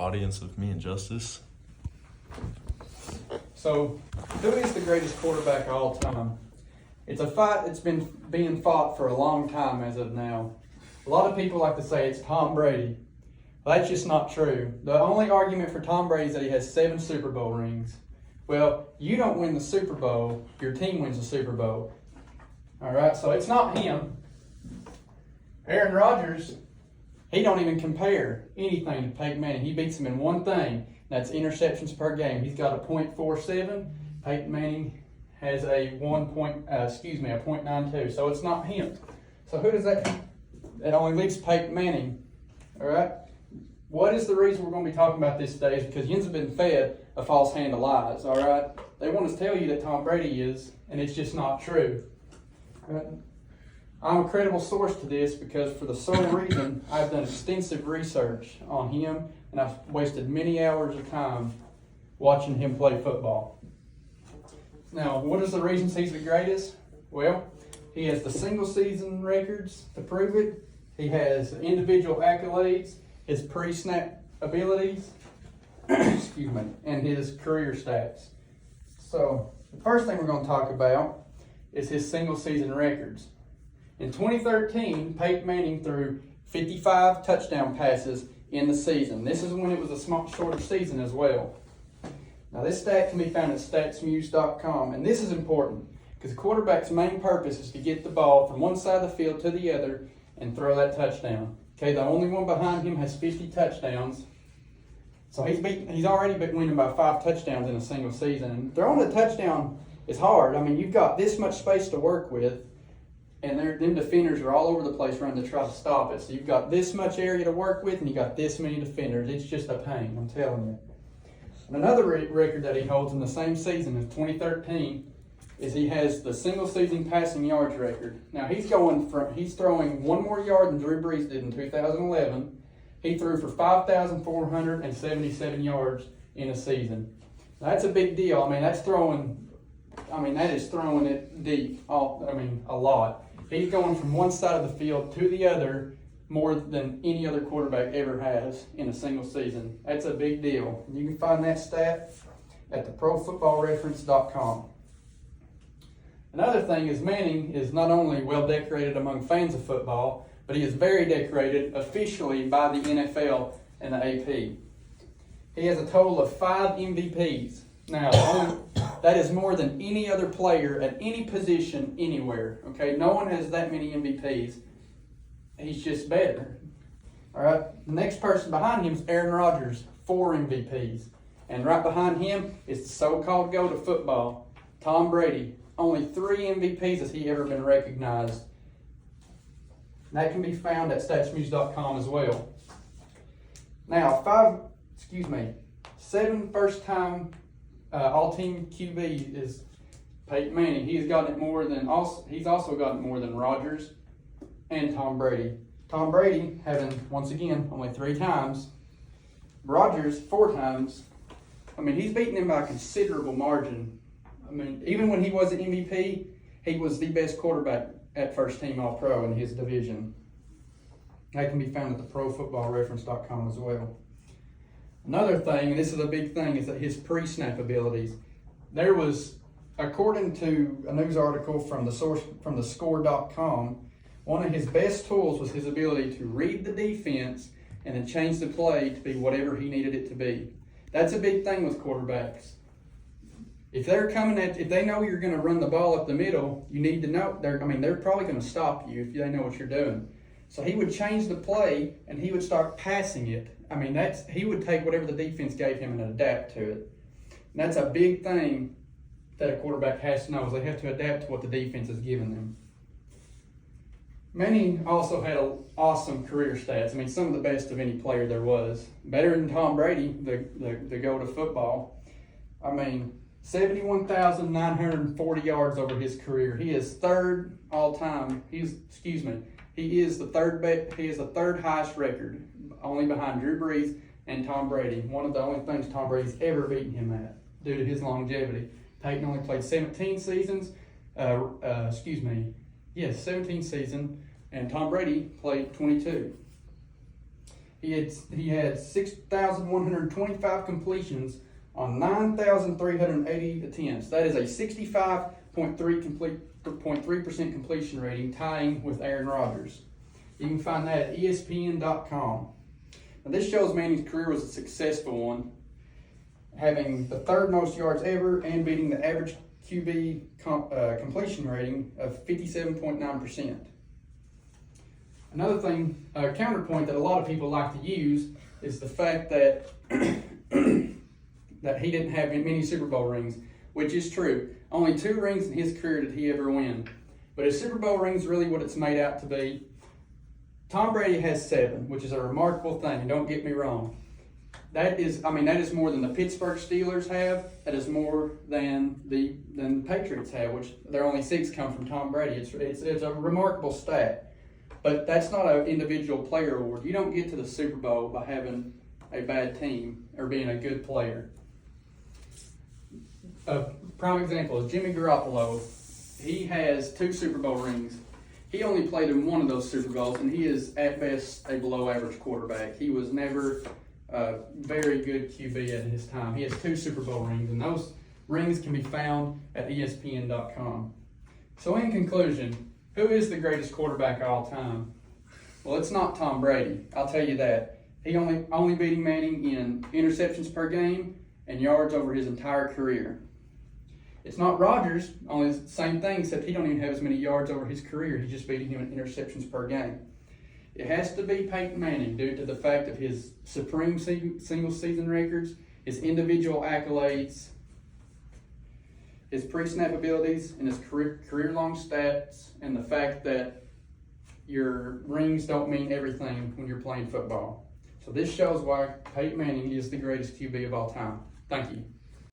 audience of me and Justice. So, who is the greatest quarterback of all time? It's a fight that's been being fought for a long time as of now. A lot of people like to say it's Tom Brady. Well, that's just not true. The only argument for Tom Brady is that he has 7 Super Bowl rings. Well, you don't win the Super Bowl, your team wins the Super Bowl. All right, so it's not him. Aaron Rodgers, he don't even compare anything to Peyton Manning. He beats him in one thing. That's interceptions per game. He's got a .47. Peyton Manning has a 0.92. So it's not him. So who does that? It only leaves Peyton Manning. All right. What is the reason we're going to be talking about this today? Is because yous have been fed a false hand of lies. All right. They want to tell you that Tom Brady is, and it's just not true. All right? I'm a credible source to this because for the sole reason I've done extensive research on him and I've wasted many hours of time watching him play football. Now, what is the reasons he's the greatest? Well, he has the single season records to prove it. He has individual accolades, his pre-snap abilities, excuse me, and his career stats. So, the first thing we're going to talk about is his single season records. In 2013, Peyton Manning threw 55 touchdown passes in the season. This is when it was a shorter season as well. Now, this stat can be found at statsmuse.com, and this is important because the quarterback's main purpose is to get the ball from one side of the field to the other and throw that touchdown. Okay, the only one behind him has 50 touchdowns. So he's already been winning by 5 touchdowns in a single season. And throwing a touchdown is hard. I mean, you've got this much space to work with, and them defenders are all over the place running to try to stop it. So you've got this much area to work with, and you've got this many defenders. It's just a pain, I'm telling you. And another record that he holds in the same season as 2013 is he has the single season passing yards record. Now he's throwing 1 more yard than Drew Brees did in 2011. He threw for 5,477 yards in a season. That's a big deal. That is throwing it deep. A lot. He's going from one side of the field to the other more than any other quarterback ever has in a single season. That's a big deal. You can find that stat at theprofootballreference.com. Another thing is Manning is not only well decorated among fans of football, but he is very decorated officially by the NFL and the AP. He has a total of 5 MVPs. Now, that is more than any other player at any position anywhere. Okay, no one has that many MVPs. He's just better. All right, the next person behind him is Aaron Rodgers, 4 MVPs. And right behind him is the so-called GOAT of football, Tom Brady. Only 3 MVPs has he ever been recognized. That can be found at statsmuse.com as well. Now, 7 first-time all-team QB is Peyton Manning. He's also gotten more than Rodgers and Tom Brady. Tom Brady having, once again, only 3 times. Rodgers 4 times. He's beaten him by a considerable margin. Even when he wasn't MVP, he was the best quarterback at first-team All-Pro in his division. That can be found at theprofootballreference.com as well. Another thing, and this is a big thing, is that his pre-snap abilities. There was, according to a news article from the score.com, one of his best tools was his ability to read the defense and then change the play to be whatever he needed it to be. That's a big thing with quarterbacks. If they know you're going to run the ball up the middle, you need to know they're probably going to stop you if they know what you're doing. So he would change the play and he would start passing it. He would take whatever the defense gave him and adapt to it. And that's a big thing that a quarterback has to know, is they have to adapt to what the defense is giving them. Manning also had awesome career stats. Some of the best of any player there was. Better than Tom Brady, the GOAT of football. 71,940 yards over his career. He is 3rd all time. He is the third highest record, only behind Drew Brees and Tom Brady. One of the only things Tom Brady's ever beaten him at due to his longevity. Peyton only played 17 seasons. 17 seasons, and Tom Brady played 22. He had 6,125 completions on 9,380 attempts. That is a 65.3% completion rating, tying with Aaron Rodgers. You can find that at ESPN.com. Now, this shows Manning's career was a successful one, having the third most yards ever and beating the average QB completion rating of 57.9%. Another thing, a counterpoint that a lot of people like to use is the fact that that he didn't have many Super Bowl rings, which is true. Only 2 rings in his career did he ever win. But is Super Bowl rings really what it's made out to be? Tom Brady has 7, which is a remarkable thing. Don't get me wrong. That is more than the Pittsburgh Steelers have. That is more than the Patriots have, which their only 6 come from Tom Brady. It's a remarkable stat. But that's not an individual player award. You don't get to the Super Bowl by having a bad team or being a good player. A prime example is Jimmy Garoppolo. He has 2 Super Bowl rings. He only played in one of those Super Bowls, and he is at best a below-average quarterback. He was never a very good QB at his time. He has 2 Super Bowl rings, and those rings can be found at ESPN.com. So in conclusion, who is the greatest quarterback of all time? Well, it's not Tom Brady. I'll tell you that. He only beating Manning in interceptions per game and yards over his entire career. It's not Rodgers, only the same thing, except he don't even have as many yards over his career. He's just beating him in interceptions per game. It has to be Peyton Manning due to the fact of his supreme single season records, his individual accolades, his pre-snap abilities, and his career-long stats, and the fact that your rings don't mean everything when you're playing football. So this shows why Peyton Manning is the greatest QB of all time. Thank you.